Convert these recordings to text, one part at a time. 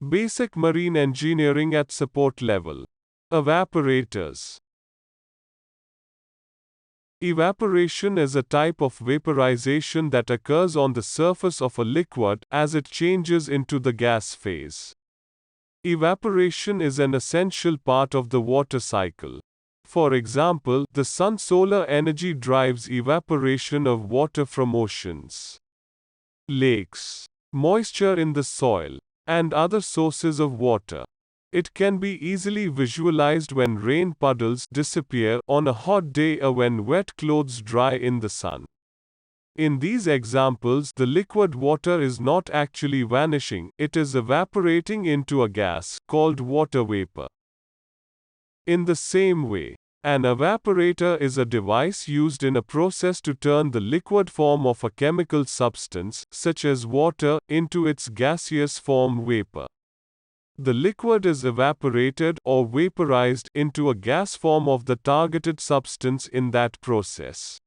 Basic marine engineering at support level. Evaporators. Evaporation is a type of vaporization that occurs on the surface of a liquid as it changes into the gas phase. Evaporation is an essential part of the water cycle. For example, the sun's solar energy drives evaporation of water from oceans, lakes, moisture in the soil, and other sources of water. It can be easily visualized when rain puddles disappear on a hot day or when wet clothes dry in the sun. In these examples, the liquid water is not actually vanishing, it is evaporating into a gas called water vapor. In the same way, an evaporator is a device used in a process to turn the liquid form of a chemical substance, such as water, into its gaseous form vapor. The liquid is evaporated or vaporized into a gas form of the targeted substance in that process.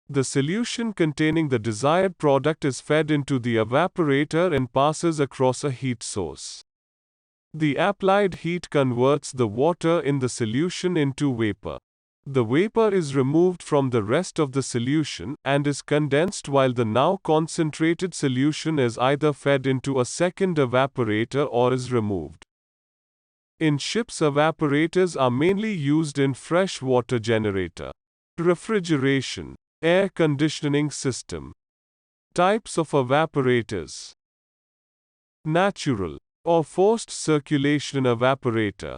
The solution containing the desired product is fed into the evaporator and passes across a heat source. The applied heat converts the water in the solution into vapor. The vapor is removed from the rest of the solution and is condensed while the now concentrated solution is either fed into a second evaporator or is removed. In ships, evaporators are mainly used in fresh water generator, refrigeration, air conditioning system. Types of evaporators. Natural or forced circulation evaporator.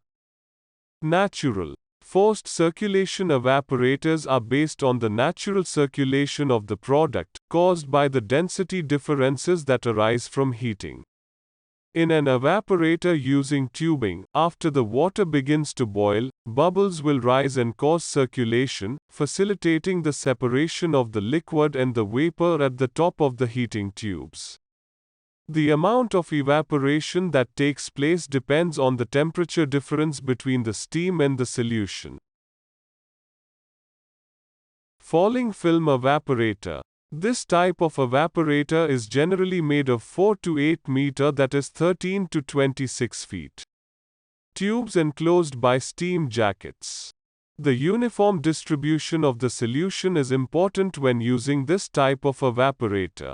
Natural. Forced circulation evaporators are based on the natural circulation of the product, caused by the density differences that arise from heating. In an evaporator using tubing, after the water begins to boil, bubbles will rise and cause circulation, facilitating the separation of the liquid and the vapor at the top of the heating tubes. The amount of evaporation that takes place depends on the temperature difference between the steam and the solution. Falling film evaporator. This type of evaporator is generally made of 4 to 8 meter, that is 13 to 26 feet. Tubes enclosed by steam jackets. The uniform distribution of the solution is important when using this type of evaporator.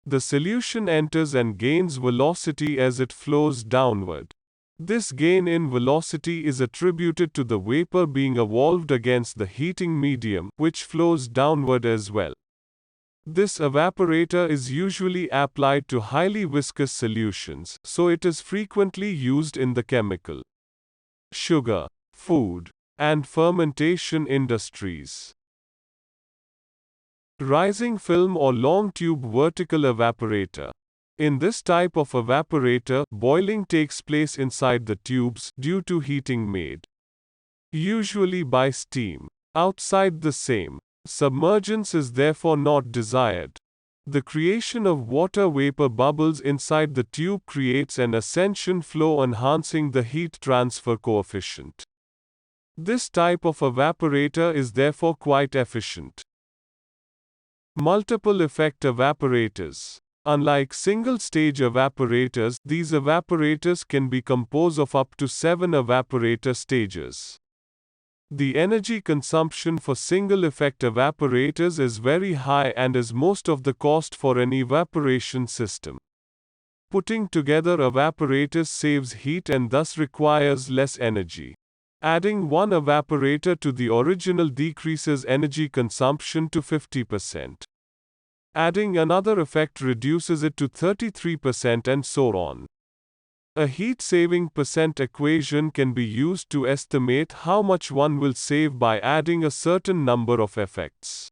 The solution enters and gains velocity as it flows downward. This gain in velocity is attributed to the vapor being evolved against the heating medium, which flows downward as well. This evaporator is usually applied to highly viscous solutions, so it is frequently used in the chemical, sugar, food, and fermentation industries. Rising film or long tube vertical evaporator. In this type of evaporator, boiling takes place inside the tubes due to heating made, usually by steam. Outside the same, submergence is therefore not desired. The creation of water vapor bubbles inside the tube creates an ascension flow, enhancing the heat transfer coefficient. This type of evaporator is therefore quite efficient. Multiple effect evaporators. Unlike single-stage evaporators, these evaporators can be composed of up to 7 evaporator stages. The energy consumption for single-effect evaporators is very high and is most of the cost for an evaporation system. Putting together evaporators saves heat and thus requires less energy. Adding one evaporator to the original decreases energy consumption to 50%. Adding another effect reduces it to 33% and so on. A heat-saving percent equation can be used to estimate how much one will save by adding a certain number of effects.